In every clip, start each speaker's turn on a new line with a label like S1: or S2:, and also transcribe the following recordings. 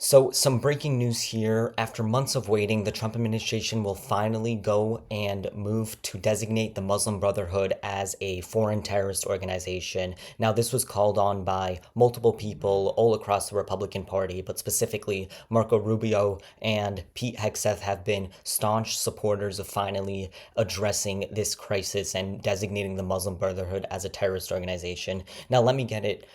S1: So, some breaking news here. After months of waiting, the Trump administration will finally go and move to designate the Muslim Brotherhood as a foreign terrorist organization. Now, this was called on by multiple people all across the Republican Party, but specifically Marco Rubio and Pete Hegseth have been staunch supporters of finally addressing this crisis and designating the Muslim Brotherhood as a terrorist organization. Now, let me get it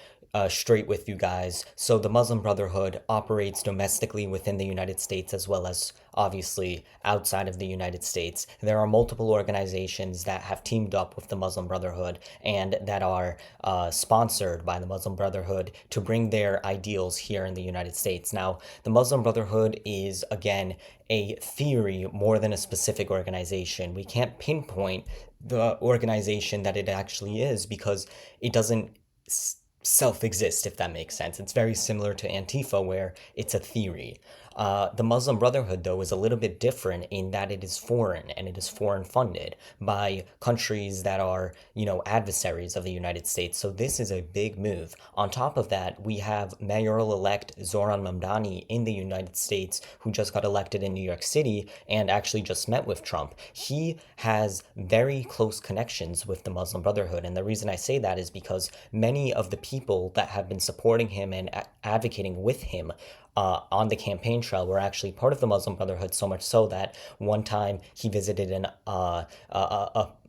S1: straight with you guys. So, the Muslim Brotherhood operates domestically within the United States as well as obviously outside of the United States. There are multiple organizations that have teamed up with the Muslim Brotherhood and that are sponsored by the Muslim Brotherhood to bring their ideals here in the United States. Now, the Muslim Brotherhood is, again, a theory more than a specific organization. We can't pinpoint the organization that it actually is because it doesn't self exist, if that makes sense. It's very similar to Antifa, where it's a theory. The Muslim Brotherhood, though, is a little bit different in that it is foreign and it is foreign funded by countries that are, adversaries of the United States. So this is a big move. On top of that, we have mayoral elect Zoran Mamdani in the United States, who just got elected in New York City and actually just met with Trump. He has very close connections with the Muslim Brotherhood. And the reason I say that is because many of the people that have been supporting him and advocating with him on the campaign trail were actually part of the Muslim Brotherhood, so much so that one time he visited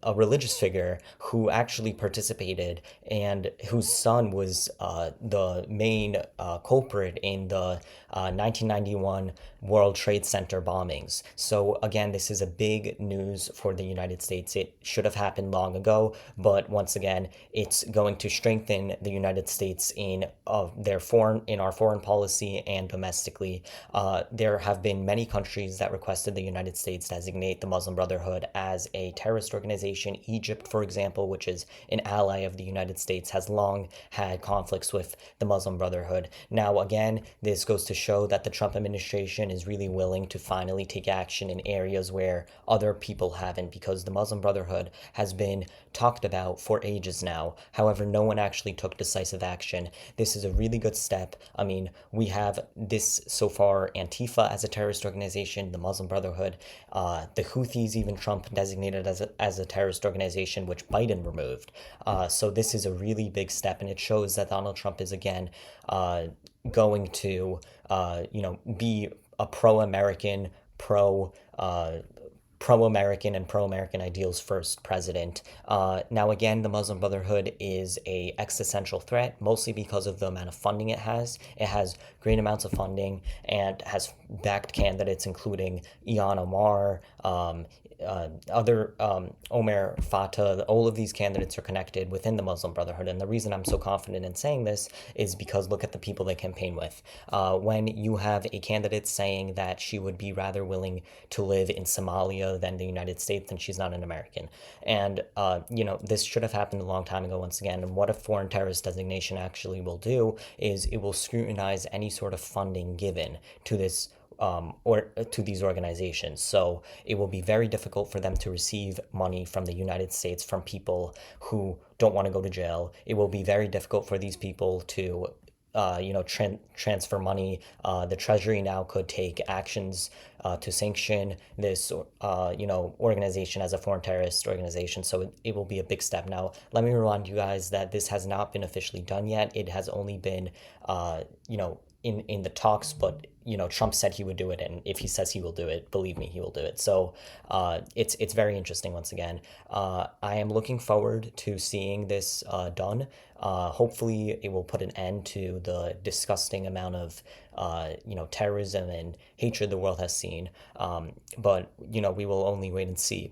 S1: a religious figure who actually participated and whose son was the main culprit in the 1991 World Trade Center bombings. So again, this is a big news for the United States. It should have happened long ago, but once again, it's going to strengthen the United States in our foreign policy and domestically. There have been many countries that requested the United States designate the Muslim Brotherhood as a terrorist organization. Egypt, for example, which is an ally of the United States, has long had conflicts with the Muslim Brotherhood. Now, again, this goes to show that the Trump administration is really willing to finally take action in areas where other people haven't, because the Muslim Brotherhood has been talked about for ages now. However, no one actually took decisive action. This is a really good step. I mean, we have this so far: Antifa as a terrorist organization, the Muslim Brotherhood, the Houthis, even Trump designated as a terrorist organization, which Biden removed. So this is a really big step, and it shows that Donald Trump is again going to, be a pro-American, pro-American and pro-American ideals first president. Now, again, the Muslim Brotherhood is a existential threat, mostly because of the amount of funding it has. It has great amounts of funding and has backed candidates, including Ilhan Omar, Omer Fatah. All of these candidates are connected within the Muslim Brotherhood. And the reason I'm so confident in saying this is because look at the people they campaign with. When you have a candidate saying that she would be rather willing to live in Somalia than the United States, then she's not an American. And, this should have happened a long time ago once again. And what a foreign terrorist designation actually will do is it will scrutinize any sort of funding given to this or to these organizations. So it will be very difficult for them to receive money from the United States from people who don't want to go to jail. It will be very difficult for these people to transfer money. The Treasury now could take actions to sanction this, organization as a foreign terrorist organization. So it will be a big step. Now, let me remind you guys that this has not been officially done yet. It has only been, in the talks, but Trump said he would do it, and if he says he will do it, believe me, he will do it. So it's very interesting. Once again, I am looking forward to seeing this done. Hopefully, it will put an end to the disgusting amount of terrorism and hatred the world has seen. But we will only wait and see.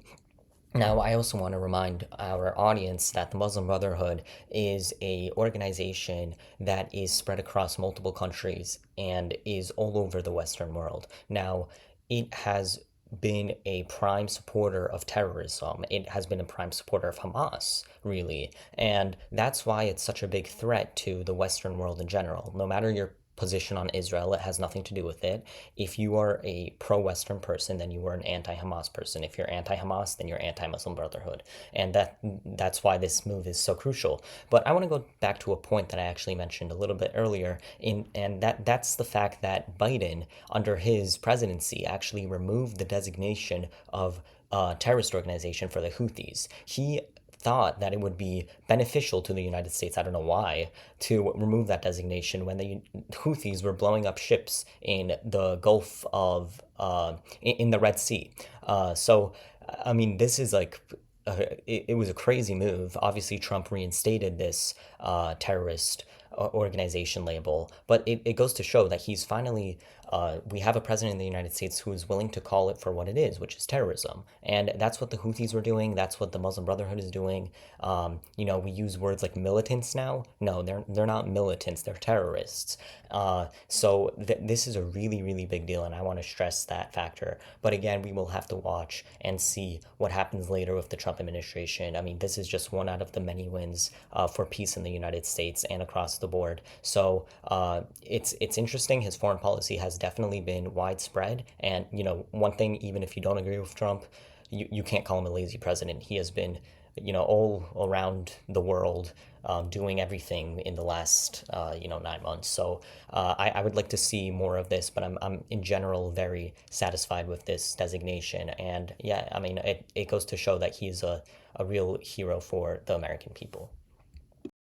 S1: Now, I also want to remind our audience that the Muslim Brotherhood is a organization that is spread across multiple countries and is all over the Western world. Now, it has been a prime supporter of terrorism. It has been a prime supporter of Hamas, really. And that's why it's such a big threat to the Western world in general. No matter your position on Israel. It has nothing to do with it. If you are a pro-Western person, then you are an anti-Hamas person. If you're anti-Hamas, then you're anti-Muslim Brotherhood. And that's why this move is so crucial. But I want to go back to a point that I actually mentioned a little bit earlier, and that's the fact that Biden, under his presidency, actually removed the designation of terrorist organization for the Houthis. He thought that it would be beneficial to the United States, I don't know why, to remove that designation when the Houthis were blowing up ships in the Gulf of, in the Red Sea. I mean, this is like, it was a crazy move. Obviously, Trump reinstated this terrorist organization label, but it goes to show that he's finally, we have a president in the United States who is willing to call it for what it is, which is terrorism. And that's what the Houthis were doing. That's what the Muslim Brotherhood is doing. We use words like militants now. No, they're not militants. They're terrorists. This is a really, really big deal, and I want to stress that factor. But again, we will have to watch and see what happens later with the Trump administration. I mean, this is just one out of the many wins for peace in the United States and across the board. So it's interesting. His foreign policy has definitely been widespread. And, one thing, even if you don't agree with Trump, you can't call him a lazy president. He has been, all around the world doing everything in the last, 9 months. So I would like to see more of this, but I'm in general very satisfied with this designation. And yeah, I mean, it goes to show that he's a real hero for the American people.